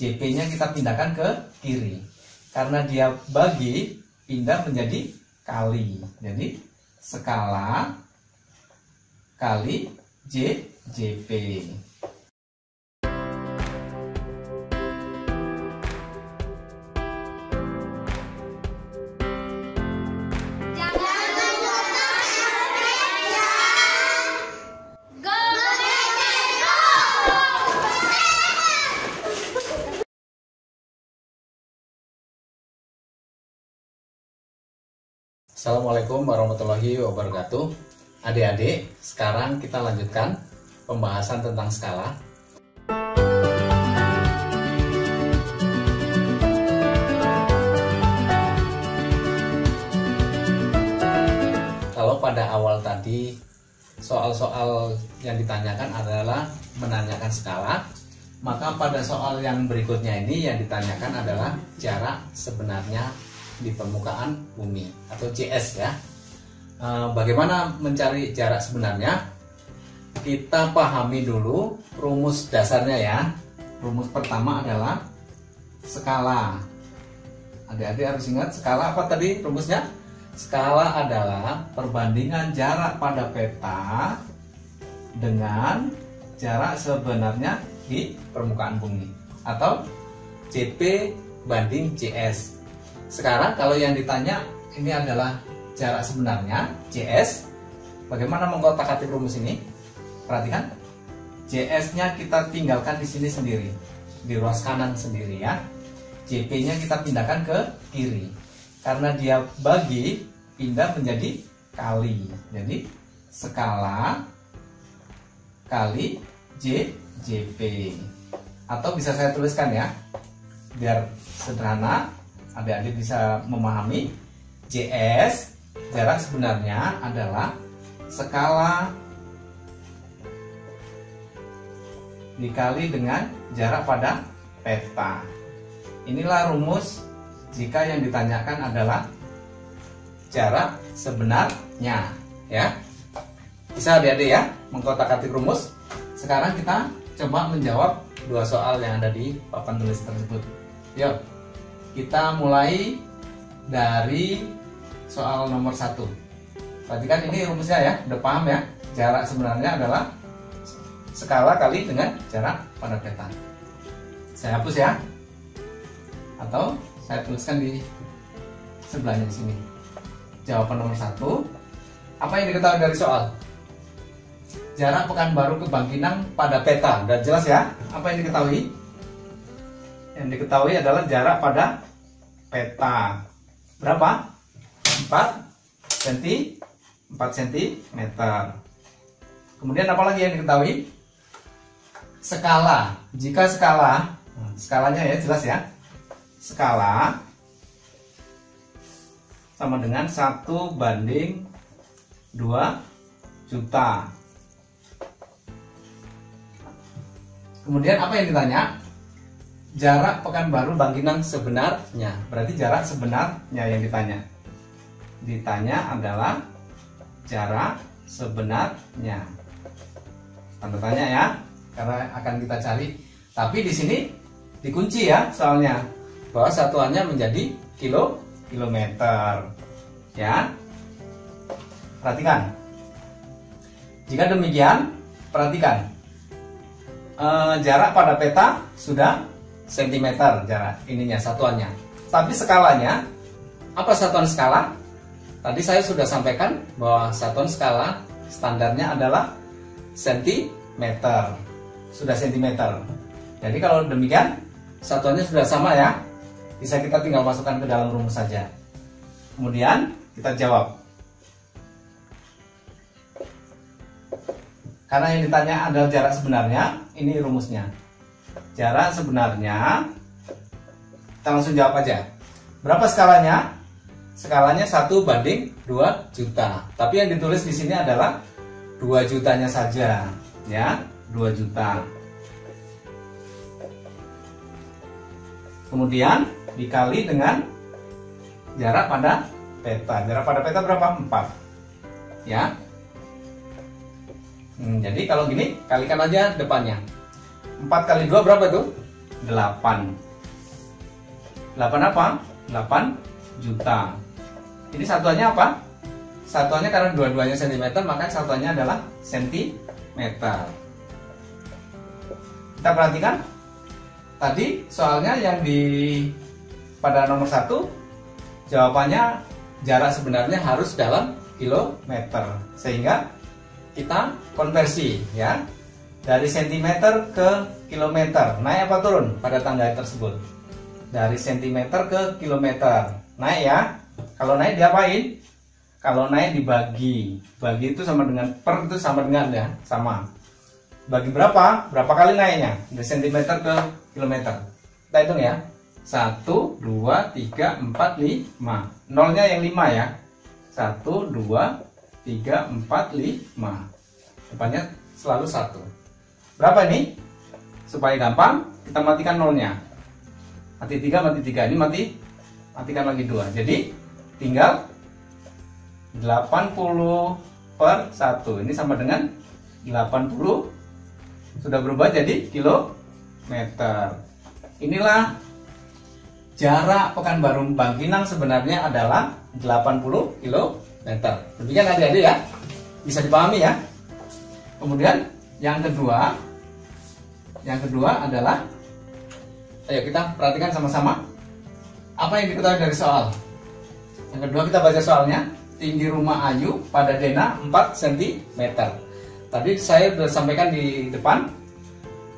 JP-nya kita pindahkan ke kiri. Karena dia bagi, pindah menjadi kali. Jadi skala kali JP. Assalamualaikum warahmatullahi wabarakatuh. Adik-adik, sekarang kita lanjutkan pembahasan tentang skala. Kalau pada awal tadi soal-soal yang ditanyakan adalah menanyakan skala, maka pada soal yang berikutnya ini yang ditanyakan adalah jarak sebenarnya di permukaan bumi atau JS ya. Bagaimana mencari jarak sebenarnya? Kita pahami dulu rumus dasarnya ya. Rumus pertama adalah skala. Adik-adik harus ingat skala apa tadi rumusnya? Skala adalah perbandingan jarak pada peta dengan jarak sebenarnya di permukaan bumi atau JP banding JS. Sekarang kalau yang ditanya ini adalah jarak sebenarnya JS. Bagaimana mengkotak-atik rumus ini? Perhatikan, JS-nya kita tinggalkan di sini sendiri, di ruas kanan sendiri ya. JP-nya kita pindahkan ke kiri. Karena dia bagi, pindah menjadi kali. Jadi skala kali JP. Atau bisa saya tuliskan ya, biar sederhana. Adik-adik bisa memahami, JS jarak sebenarnya adalah skala dikali dengan jarak pada peta. Inilah rumus jika yang ditanyakan adalah jarak sebenarnya ya. Bisa adik-adik ya mengkotak-atik rumus. Sekarang kita coba menjawab dua soal yang ada di papan tulis tersebut. Yuk, kita mulai dari soal nomor 1. Perhatikan ini rumusnya ya, udah paham ya. Jarak sebenarnya adalah skala kali dengan jarak pada peta. Saya hapus ya, atau saya tuliskan di sebelahnya di sini. Jawaban nomor 1. Apa yang diketahui dari soal? Jarak Pekanbaru ke Bangkinang pada peta. Udah jelas ya? Apa yang diketahui? Yang diketahui adalah jarak pada peta. Berapa? 4 cm. Kemudian apa lagi yang diketahui? Skala. Jika skalanya ya jelas ya. Skala sama dengan 1 banding 2 juta. Kemudian apa yang ditanya? Jarak Pekanbaru Bangkinang sebenarnya. Berarti jarak sebenarnya yang ditanya. Ditanya adalah jarak sebenarnya. Tanda tanya ya, karena akan kita cari. Tapi di sini dikunci ya soalnya, bahwa satuannya menjadi kilometer. Ya. Perhatikan. Jika demikian, perhatikan. Jarak pada peta sudah cm jarak ininya satuannya. Tapi skalanya, apa satuan skala? Tadi saya sudah sampaikan bahwa satuan skala standarnya adalah cm. Sudah cm. Jadi kalau demikian satuannya sudah sama ya. Bisa kita tinggal masukkan ke dalam rumus saja. Kemudian kita jawab. Karena yang ditanya adalah jarak sebenarnya, ini rumusnya. Jarak sebenarnya, kita langsung jawab aja. Berapa skalanya? Skalanya 1 banding 2 juta. Tapi yang ditulis di sini adalah 2 jutanya saja, ya, 2 juta. Kemudian dikali dengan jarak pada peta. Jarak pada peta berapa? 4. Ya. Jadi kalau gini, kalikan aja depannya. 4 kali 2 berapa tuh? 8. 8 apa? 8 juta. Ini satuannya apa? Satuannya karena dua-duanya cm, maka satuannya adalah sentimeter. Kita perhatikan tadi soalnya yang pada nomor 1 jawabannya jarak sebenarnya harus dalam kilometer, sehingga kita konversi ya dari sentimeter ke kilometer. Naik apa turun pada tanggal tersebut? Dari sentimeter ke kilometer. Naik ya. Kalau naik diapain? Kalau naik dibagi. Bagi itu sama dengan per, itu sama dengan ya, sama. Bagi berapa? Berapa kali naiknya? Dari sentimeter ke kilometer. Kita hitung ya. 1, 2, 3, 4, 5. Nolnya yang 5 ya. 1, 2, 3, 4, 5. Depannya selalu 1. Berapa ini? Supaya gampang, kita matikan nolnya. Mati 3, mati 3. Ini matikan lagi 2. Jadi tinggal 80 per 1. Ini sama dengan 80. Sudah berubah jadi kilometer. Inilah jarak Pekanbaru Bangkinang sebenarnya adalah 80 kilometer. Demikian adik-adik ya. Bisa dipahami ya. Kemudian yang kedua adalah, ayo kita perhatikan sama-sama apa yang diketahui dari soal. Yang kedua kita baca soalnya. Tinggi rumah Ayu pada Dena 4 cm. Tadi saya sudah sampaikan di depan,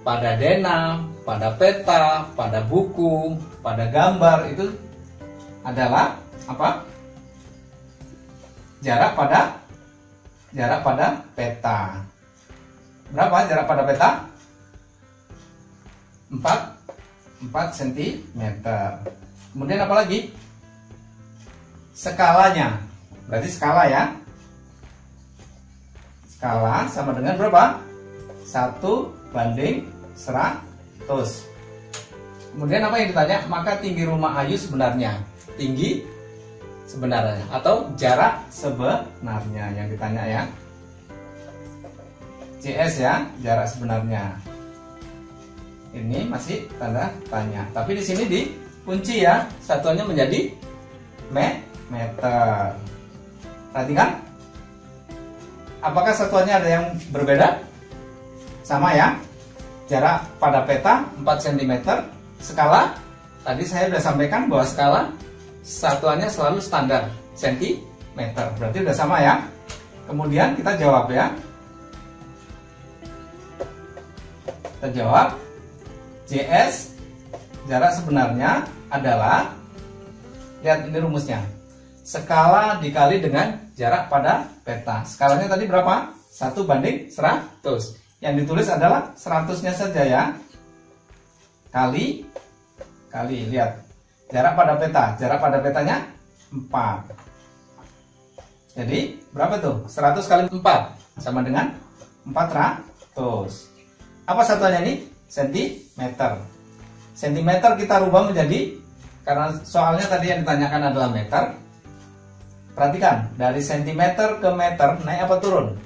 pada Dena, pada peta, pada buku, pada gambar itu adalah apa? Jarak pada peta. Berapa jarak pada peta? 4 cm. Kemudian apa lagi? Skalanya. Berarti skala ya. Skala sama dengan berapa? 1/100. Kemudian apa yang ditanya? Maka tinggi rumah Ayu sebenarnya. Tinggi sebenarnya atau jarak sebenarnya yang ditanya ya. CS ya, jarak sebenarnya. Ini masih tanda tanya. Tapi di sini dikunci ya, satuannya menjadi meter. Perhatikan. Apakah satuannya ada yang berbeda? Sama ya. Jarak pada peta 4 cm. Skala, tadi saya sudah sampaikan bahwa skala satuannya selalu standar sentimeter. Berarti sudah sama ya. Kemudian kita jawab ya. Kita jawab. JS jarak sebenarnya adalah, lihat ini rumusnya, skala dikali dengan jarak pada peta. Skalanya tadi berapa? 1/100. Yang ditulis adalah 100-nya saja ya. Kali, lihat. Jarak pada peta. Jarak pada petanya 4. Jadi berapa tuh? 100 kali 4 sama dengan 400. Apa satuannya ini? Sentimeter. Sentimeter kita rubah menjadi, karena soalnya tadi yang ditanyakan adalah meter. Perhatikan, dari sentimeter ke meter naik apa turun?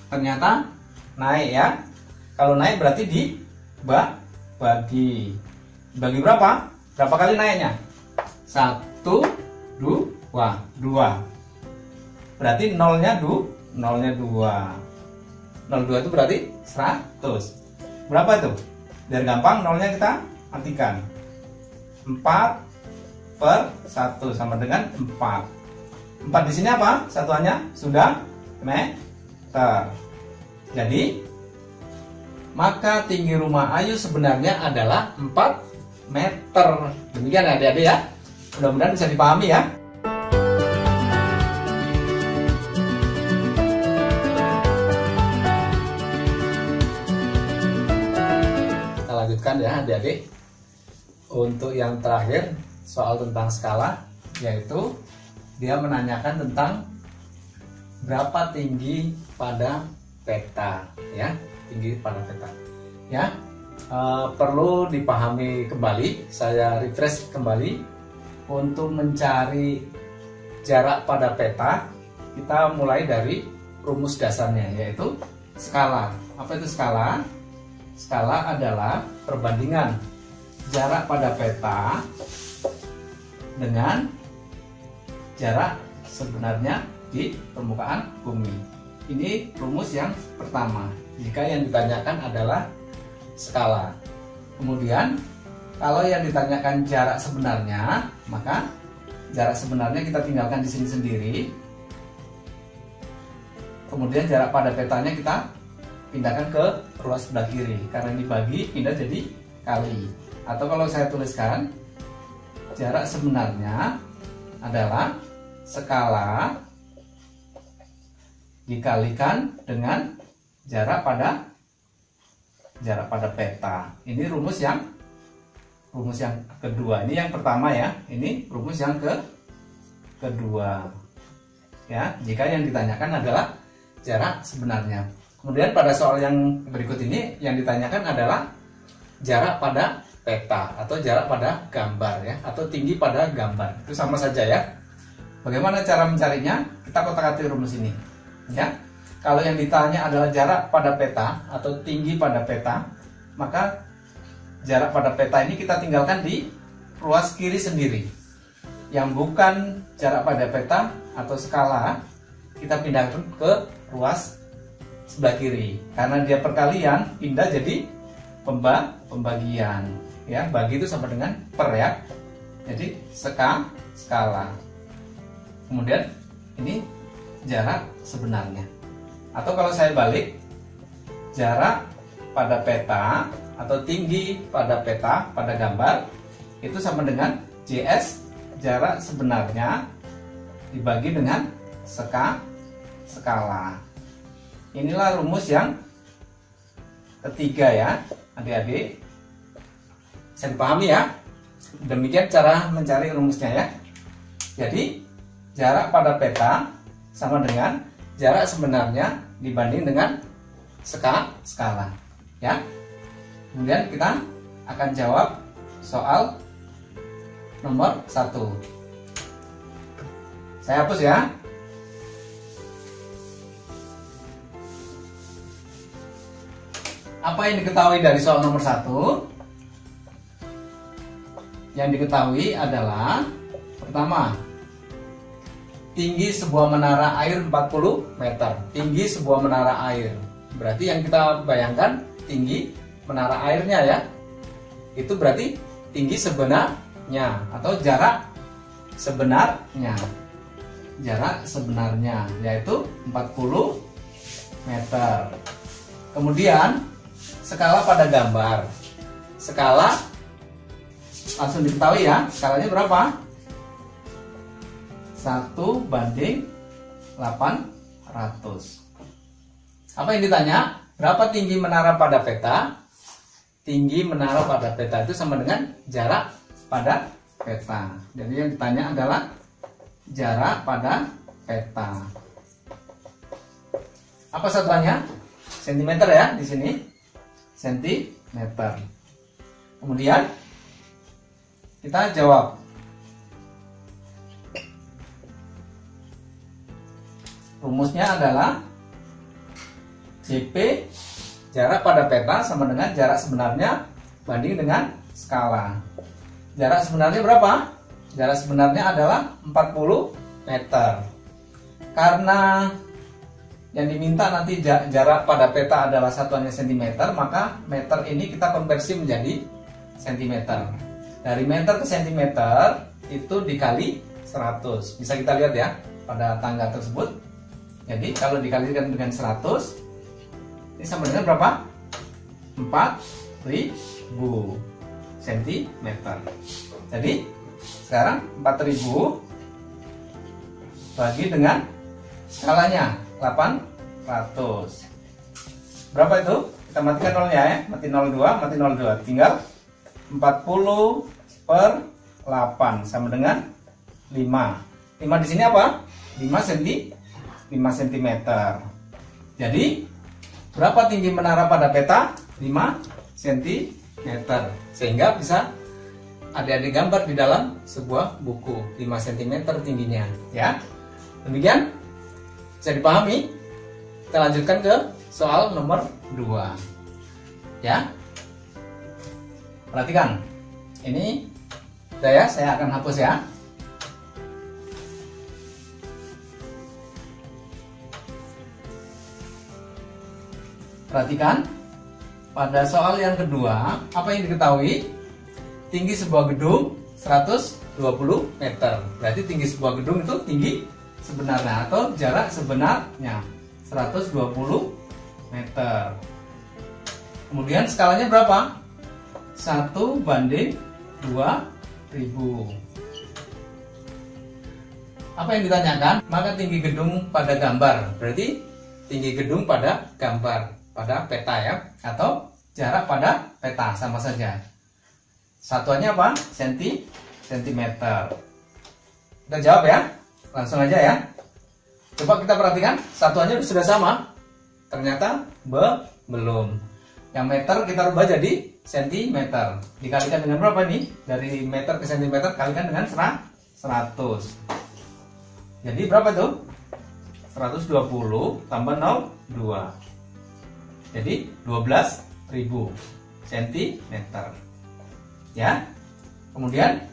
Ternyata naik ya. Kalau naik berarti dibagi. Bagi berapa? Berapa kali naiknya? 1, 2. Berarti nolnya 2. 02 itu berarti 100. Berapa itu? Biar gampang, nolnya kita matikan. 4/1 sama dengan 4. 4 di sini apa? Satuannya sudah meter. Jadi, maka tinggi rumah Ayu sebenarnya adalah 4 meter. Demikian adik-adik ya. Mudah-mudahan bisa dipahami ya. Kita lanjutkan ya adik-adik. Untuk yang terakhir, soal tentang skala, yaitu dia menanyakan tentang berapa tinggi pada peta ya, tinggi pada peta ya. Perlu dipahami kembali, saya refresh kembali. Untuk mencari jarak pada peta, kita mulai dari rumus dasarnya, yaitu skala. Apa itu skala? skala adalah perbandingan jarak pada peta dengan jarak sebenarnya di permukaan bumi. Ini rumus yang pertama jika yang ditanyakan adalah skala. Kemudian kalau yang ditanyakan jarak sebenarnya, maka jarak sebenarnya kita tinggalkan di sini sendiri. Kemudian jarak pada petanya kita pindahkan ke ruas sebelah kiri, karena dibagi pindah jadi kali. Atau kalau saya tuliskan, jarak sebenarnya adalah skala dikalikan dengan jarak pada peta. Ini rumus yang kedua. Ini yang pertama ya. Ini rumus yang kedua. Ya, jika yang ditanyakan adalah jarak sebenarnya. Kemudian pada soal yang berikut ini yang ditanyakan adalah jarak pada peta atau jarak pada gambar ya, atau tinggi pada gambar. Itu sama saja ya. Bagaimana cara mencarinya? Kita kotak-atik rumus ini. Ya, kalau yang ditanya adalah jarak pada peta atau tinggi pada peta, maka jarak pada peta ini kita tinggalkan di ruas kiri sendiri. Yang bukan jarak pada peta atau skala, kita pindahkan ke ruas sebelah kiri. Karena dia perkalian, pindah jadi pembagian. Ya, bagi itu sama dengan per ya. Jadi skala. Kemudian ini jarak sebenarnya. Atau kalau saya balik, jarak pada peta atau tinggi pada peta pada gambar itu sama dengan JS, jarak sebenarnya dibagi dengan skala. Inilah rumus yang ketiga ya, adik-adik. Bisa dipahami ya. Demikian cara mencari rumusnya ya. Jadi jarak pada peta sama dengan jarak sebenarnya dibanding dengan skala ya. Kemudian kita akan jawab soal nomor 1. Saya hapus ya. Apa yang diketahui dari soal nomor 1? Yang diketahui adalah pertama, tinggi sebuah menara air 40 meter. Tinggi sebuah menara air. Berarti yang kita bayangkan tinggi menara airnya ya. Itu berarti tinggi sebenarnya atau jarak sebenarnya. Jarak sebenarnya yaitu 40 meter. Kemudian skala pada gambar. Skala langsung diketahui ya. Skalanya berapa? 1:800. Apa yang ditanya? Berapa tinggi menara pada peta? Tinggi menara pada peta itu sama dengan jarak pada peta. Jadi yang ditanya adalah jarak pada peta. Apa satuannya? Sentimeter ya di sini. Sentimeter. Kemudian kita jawab. Rumusnya adalah JP, jarak pada peta sama dengan jarak sebenarnya banding dengan skala. Jarak sebenarnya berapa? Jarak sebenarnya adalah 40 meter. Karena yang diminta nanti jarak pada peta adalah satuannya cm, maka meter ini kita konversi menjadi cm. Dari meter ke cm itu dikali 100. Bisa kita lihat ya pada tangga tersebut. Jadi kalau dikalikan dengan 100, ini sama dengan berapa? 4000 cm. Jadi sekarang 4000 bagi dengan skalanya 800. Berapa itu? Kita matikan nolnya ya. Mati 02. Tinggal 40 per 8 sama dengan 5. 5 di sini apa? 5 cm. Jadi berapa tinggi menara pada peta? 5 cm. Sehingga bisa adik-adik gambar di dalam sebuah buku 5 cm tingginya ya. Demikian bisa dipahami. Kita lanjutkan ke soal nomor 2. Ya. Perhatikan. Ini udah ya, saya akan hapus ya. Perhatikan, pada soal yang kedua, apa yang diketahui? Tinggi sebuah gedung 120 meter. Berarti tinggi sebuah gedung itu tinggi sebenarnya atau jarak sebenarnya 120 meter. Kemudian skalanya berapa? 1:2000. Apa yang ditanyakan? Maka tinggi gedung pada gambar. Berarti tinggi gedung pada gambar, pada peta ya, atau jarak pada peta, sama saja. Satuannya apa? Sentimeter. Kita jawab ya, langsung aja ya. Coba kita perhatikan, satuannya sudah sama. Ternyata belum. Yang meter kita rubah jadi sentimeter. Dikalikan dengan berapa nih? Dari meter ke sentimeter kalikan dengan 100. Jadi berapa tuh? 120 tambah 0,2. Jadi 12.000 cm. Ya. Kemudian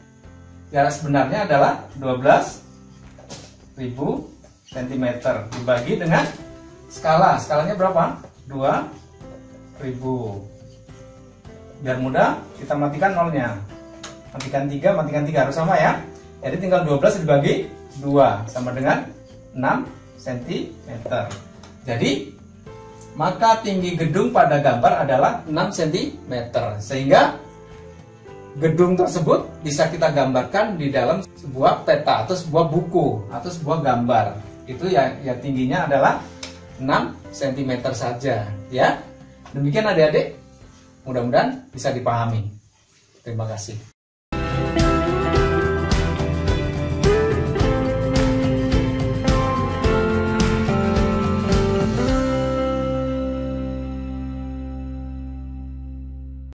jarak sebenarnya adalah 12.000 cm dibagi dengan skala. Skalanya berapa? 2.000. Biar mudah, kita matikan nolnya. Matikan 3, matikan 3 harus sama ya. Jadi tinggal 12 dibagi 2 sama dengan 6 cm. Jadi maka tinggi gedung pada gambar adalah 6 cm. Sehingga gedung tersebut bisa kita gambarkan di dalam sebuah peta atau sebuah buku atau sebuah gambar. Itu ya tingginya adalah 6 cm saja ya. Demikian adik-adik, mudah-mudahan bisa dipahami. Terima kasih.